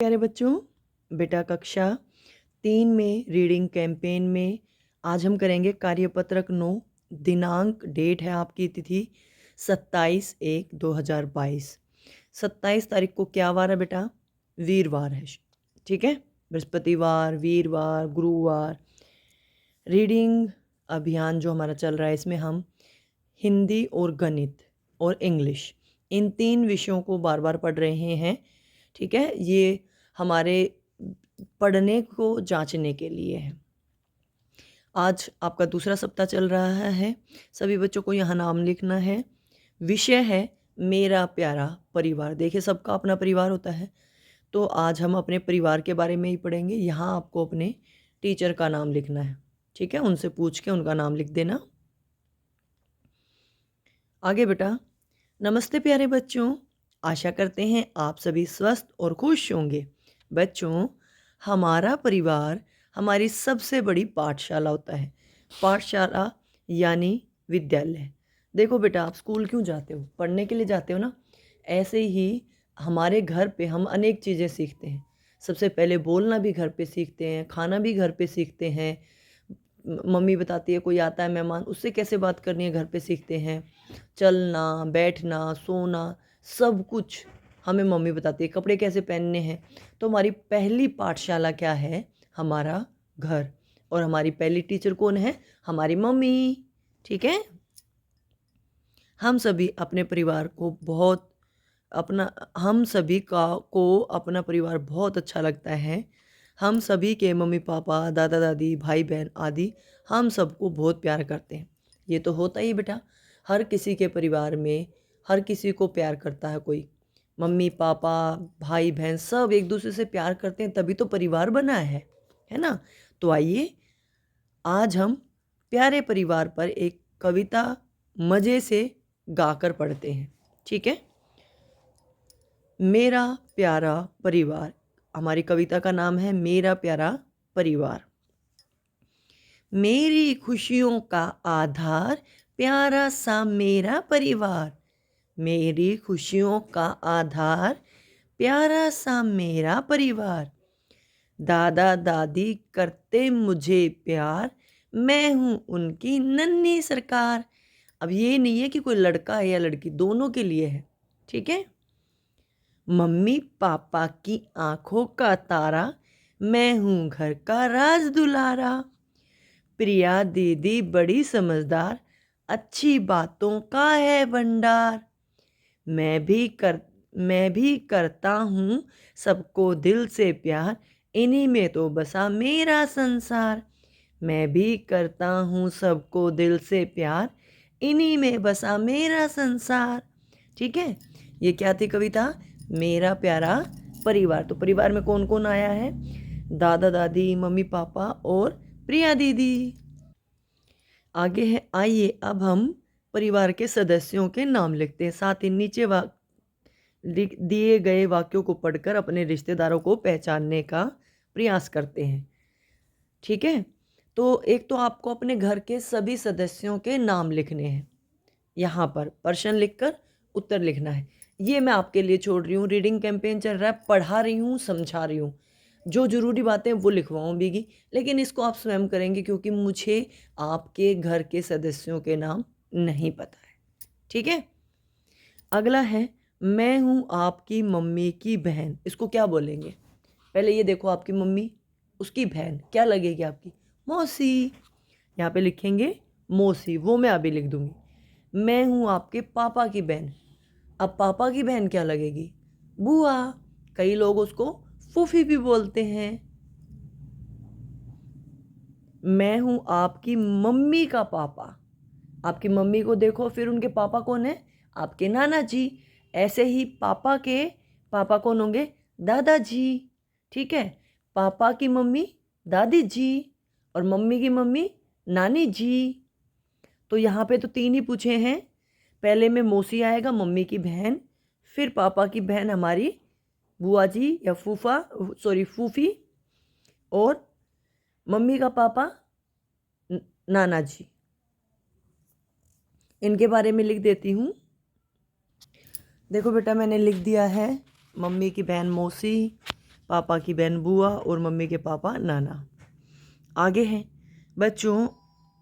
प्यारे बच्चों, बेटा कक्षा 3 में रीडिंग कैंपेन में आज हम करेंगे कार्यपत्रक 9। दिनांक डेट है आपकी तिथि 27/1/2022। 27 तारीख को क्या वार है बेटा? वीरवार है। ठीक है, बृहस्पतिवार, वीरवार, गुरुवार। रीडिंग अभियान जो हमारा चल रहा है इसमें हम हिंदी और गणित और इंग्लिश इन 3 विषयों को बार बार पढ़ रहे हैं। ठीक है, ये हमारे पढ़ने को जांचने के लिए है। आज आपका दूसरा सप्ताह चल रहा है। सभी बच्चों को यहाँ नाम लिखना है। विषय है मेरा प्यारा परिवार। देखिए, सबका अपना परिवार होता है, तो आज हम अपने परिवार के बारे में ही पढ़ेंगे। यहाँ आपको अपने टीचर का नाम लिखना है। ठीक है, उनसे पूछ के उनका नाम लिख देना। आगे बेटा, नमस्ते प्यारे बच्चों, आशा करते हैं आप सभी स्वस्थ और खुश होंगे। बच्चों, हमारा परिवार हमारी सबसे बड़ी पाठशाला होता है। पाठशाला यानी विद्यालय। देखो बेटा, आप स्कूल क्यों जाते हो? पढ़ने के लिए जाते हो ना। ऐसे ही हमारे घर पे हम अनेक चीज़ें सीखते हैं। सबसे पहले बोलना भी घर पे सीखते हैं, खाना भी घर पे सीखते हैं। मम्मी बताती है, कोई आता है मेहमान, उससे कैसे बात करनी है घर पे सीखते हैं। चलना, बैठना, सोना, सब कुछ हमें मम्मी बताती है। कपड़े कैसे पहनने हैं। तो हमारी पहली पाठशाला क्या है? हमारा घर। और हमारी पहली टीचर कौन है? हमारी मम्मी। ठीक है, हम सभी अपने परिवार को बहुत हम सभी को अपना परिवार बहुत अच्छा लगता है। हम सभी के मम्मी पापा, दादा दादी, भाई बहन आदि हम सबको बहुत प्यार करते हैं। ये तो होता ही बेटा, हर किसी के परिवार में हर किसी को प्यार करता है कोई। मम्मी पापा, भाई बहन सब एक दूसरे से प्यार करते हैं, तभी तो परिवार बना है ना। तो आइए आज हम प्यारे परिवार पर एक कविता मज़े से गाकर पढ़ते हैं। ठीक है, मेरा प्यारा परिवार। हमारी कविता का नाम है मेरा प्यारा परिवार। मेरी खुशियों का आधार प्यारा सा मेरा परिवार। मेरी खुशियों का आधार प्यारा सा मेरा परिवार। दादा दादी करते मुझे प्यार, मैं हूँ उनकी नन्ही सरकार। अब ये नहीं है कि कोई लड़का है या लड़की, दोनों के लिए है। ठीक है, मम्मी पापा की आंखों का तारा, मैं हूँ घर का राज दुलारा। प्रिया दीदी बड़ी समझदार, अच्छी बातों का है भंडार। मैं भी करता हूँ सबको दिल से प्यार, इन्हीं में तो बसा मेरा संसार। मैं भी करता हूँ सबको दिल से प्यार, इन्हीं में बसा मेरा संसार। ठीक है, ये क्या थी कविता? मेरा प्यारा परिवार। तो परिवार में कौन कौन आया है? दादा दादी, मम्मी पापा और प्रिया दीदी। आगे है, आइए अब हम परिवार के सदस्यों के नाम लिखते हैं। साथ ही नीचे दिए गए वाक्यों को पढ़कर अपने रिश्तेदारों को पहचानने का प्रयास करते हैं। ठीक है, तो एक तो आपको अपने घर के सभी सदस्यों के नाम लिखने हैं। यहाँ पर प्रश्न लिखकर उत्तर लिखना है। ये मैं आपके लिए छोड़ रही हूँ। रीडिंग कैंपेन चल रहा है, पढ़ा रही हूँ, समझा रही हूँ। जो ज़रूरी बातें वो लिखवाऊँगी, लेकिन इसको आप स्वयं करेंगे क्योंकि मुझे आपके घर के सदस्यों के नाम नहीं पता है। ठीक है, अगला है, मैं हूँ आपकी मम्मी की बहन। इसको क्या बोलेंगे? पहले ये देखो, आपकी मम्मी, उसकी बहन क्या लगेगी आपकी? मौसी। यहाँ पे लिखेंगे मौसी, वो मैं अभी लिख दूँगी। मैं हूँ आपके पापा की बहन। अब पापा की बहन क्या लगेगी? बुआ। कई लोग उसको फूफी भी बोलते हैं। मैं हूँ आपकी मम्मी का पापा। आपकी मम्मी को देखो, फिर उनके पापा कौन है? आपके नाना जी। ऐसे ही पापा के पापा कौन होंगे? दादाजी। ठीक है, पापा की मम्मी दादी जी और मम्मी की मम्मी नानी जी। तो यहाँ पे तो 3 ही पूछे हैं। पहले में मौसी आएगा, मम्मी की बहन, फिर पापा की बहन हमारी बुआ जी या फूफी, और मम्मी का पापा नाना जी। इनके बारे में लिख देती हूँ। देखो बेटा, मैंने लिख दिया है। मम्मी की बहन मौसी, पापा की बहन बुआ और मम्मी के पापा नाना। आगे हैं बच्चों,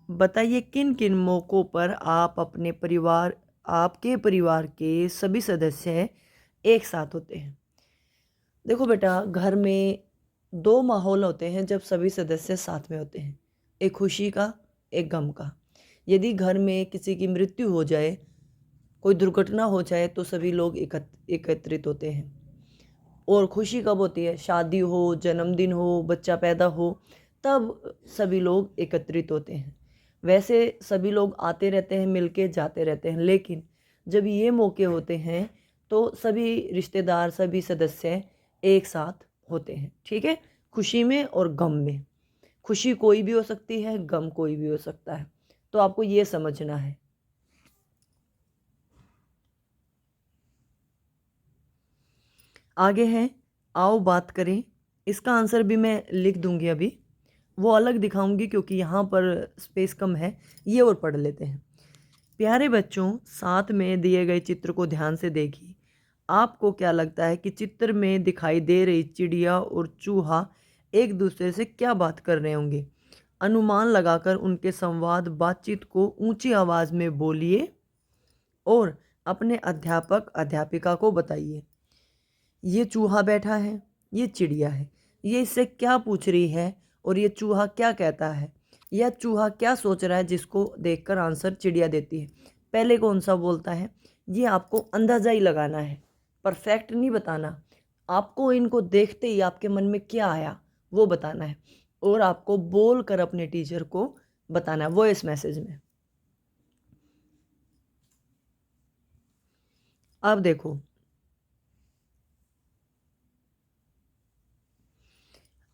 बताइए किन किन मौक़ों पर आपके परिवार के सभी सदस्य एक साथ होते हैं। देखो बेटा, घर में दो माहौल होते हैं जब सभी सदस्य साथ में होते हैं, एक खुशी का, एक गम का। यदि घर में किसी की मृत्यु हो जाए, कोई दुर्घटना हो जाए, तो सभी लोग एकत्रित होते हैं। और खुशी कब होती है? शादी हो, जन्मदिन हो, बच्चा पैदा हो, तब सभी लोग एकत्रित होते हैं। वैसे सभी लोग आते रहते हैं, मिलके जाते रहते हैं, लेकिन जब ये मौके होते हैं तो सभी रिश्तेदार, सभी सदस्य एक साथ होते हैं। ठीक है, खुशी में और गम में। खुशी कोई भी हो सकती है, गम कोई भी हो सकता है, तो आपको ये समझना है। आगे है, आओ बात करें। इसका आंसर भी मैं लिख दूंगी, अभी वो अलग दिखाऊंगी क्योंकि यहाँ पर स्पेस कम है। ये और पढ़ लेते हैं। प्यारे बच्चों, साथ में दिए गए चित्र को ध्यान से देखिए। आपको क्या लगता है कि चित्र में दिखाई दे रही चिड़िया और चूहा एक दूसरे से क्या बात कर रहे होंगे? अनुमान लगाकर उनके संवाद बातचीत को ऊंची आवाज़ में बोलिए और अपने अध्यापक अध्यापिका को बताइए। ये चूहा बैठा है, ये चिड़िया है, ये इससे क्या पूछ रही है और ये चूहा क्या कहता है, या चूहा क्या सोच रहा है, जिसको देखकर आंसर चिड़िया देती है। पहले कौन सा बोलता है, ये आपको अंदाज़ा ही लगाना है, परफेक्ट नहीं बताना। आपको इनको देखते ही आपके मन में क्या आया वो बताना है, और आपको बोल कर अपने टीचर को बताना है वॉइस मैसेज में। अब देखो,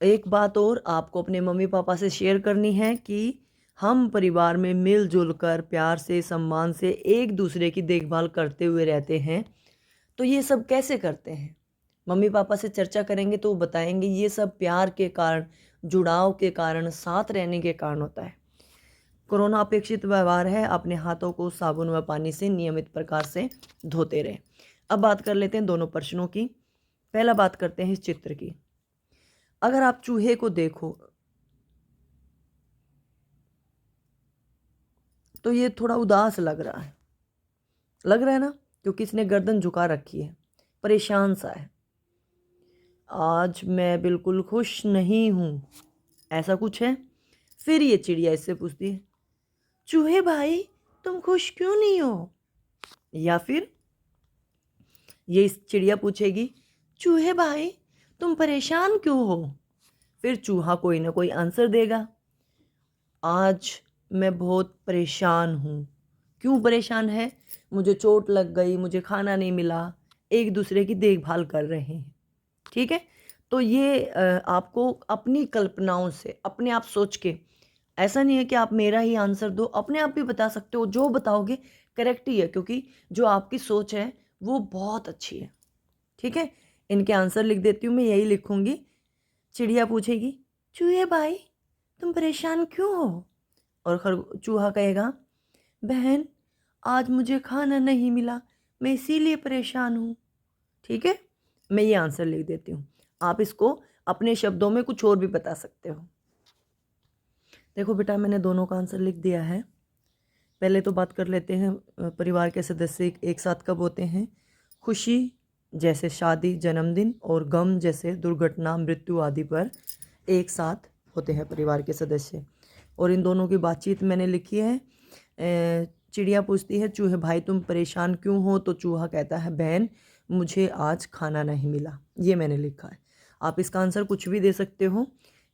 एक बात और आपको अपने मम्मी पापा से शेयर करनी है कि हम परिवार में मिलजुल कर प्यार से, सम्मान से एक दूसरे की देखभाल करते हुए रहते हैं। तो ये सब कैसे करते हैं? मम्मी पापा से चर्चा करेंगे तो वो बताएंगे ये सब प्यार के कारण, जुड़ाव के कारण, साथ रहने के कारण होता है। कोरोना अपेक्षित व्यवहार है, अपने हाथों को साबुन व पानी से नियमित प्रकार से धोते रहें। अब बात कर लेते हैं दोनों प्रश्नों की। पहला बात करते हैं इस चित्र की। अगर आप चूहे को देखो तो ये थोड़ा उदास लग रहा है ना, क्योंकि इसने गर्दन झुका रखी है, परेशान सा है। आज मैं बिल्कुल खुश नहीं हूँ, ऐसा कुछ है। फिर ये चिड़िया इससे पूछती है, चूहे भाई तुम खुश क्यों नहीं हो? या फिर ये इस चिड़िया पूछेगी, चूहे भाई तुम परेशान क्यों हो? फिर चूहा कोई ना कोई आंसर देगा, आज मैं बहुत परेशान हूँ। क्यों परेशान है? मुझे चोट लग गई, मुझे खाना नहीं मिला। एक दूसरे की देखभाल कर रहे हैं। ठीक है, तो ये आपको अपनी कल्पनाओं से, अपने आप सोच के, ऐसा नहीं है कि आप मेरा ही आंसर दो, अपने आप भी बता सकते हो। जो बताओगे करेक्ट ही है, क्योंकि जो आपकी सोच है वो बहुत अच्छी है। ठीक है, इनके आंसर लिख देती हूँ, मैं यही लिखूँगी। चिड़िया पूछेगी, चूहे भाई तुम परेशान क्यों हो? और चूहा कहेगा, बहन आज मुझे खाना नहीं मिला, मैं इसीलिए परेशान हूँ। ठीक है, मैं ये आंसर लिख देती हूँ। आप इसको अपने शब्दों में कुछ और भी बता सकते हो। देखो बेटा, मैंने दोनों का आंसर लिख दिया है। पहले तो बात कर लेते हैं परिवार के सदस्य एक साथ कब होते हैं। खुशी जैसे शादी, जन्मदिन, और गम जैसे दुर्घटना, मृत्यु आदि पर एक साथ होते हैं परिवार के सदस्य। और इन दोनों की बातचीत मैंने लिखी है। चिड़िया पूछती है, चूहे भाई तुम परेशान क्यों हो? तो चूहा कहता है, बहन मुझे आज खाना नहीं मिला। ये मैंने लिखा है। आप इसका आंसर कुछ भी दे सकते हो।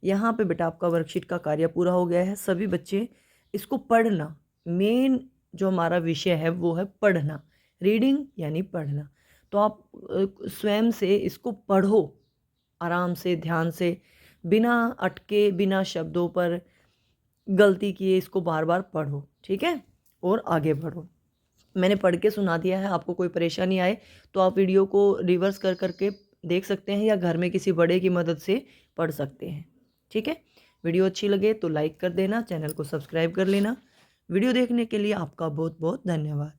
यहाँ पे बेटा आपका वर्कशीट का कार्य पूरा हो गया है। सभी बच्चे इसको पढ़ना, मेन जो हमारा विषय है वो है पढ़ना, रीडिंग यानी पढ़ना। तो आप स्वयं से इसको पढ़ो, आराम से, ध्यान से, बिना अटके, बिना शब्दों पर गलती किए इसको बार बार पढ़ो। ठीक है, और आगे बढ़ो। मैंने पढ़ के सुना दिया है, आपको कोई परेशानी आए तो आप वीडियो को रिवर्स कर करके देख सकते हैं, या घर में किसी बड़े की मदद से पढ़ सकते हैं। ठीक है, वीडियो अच्छी लगे तो लाइक कर देना, चैनल को सब्सक्राइब कर लेना। वीडियो देखने के लिए आपका बहुत बहुत धन्यवाद।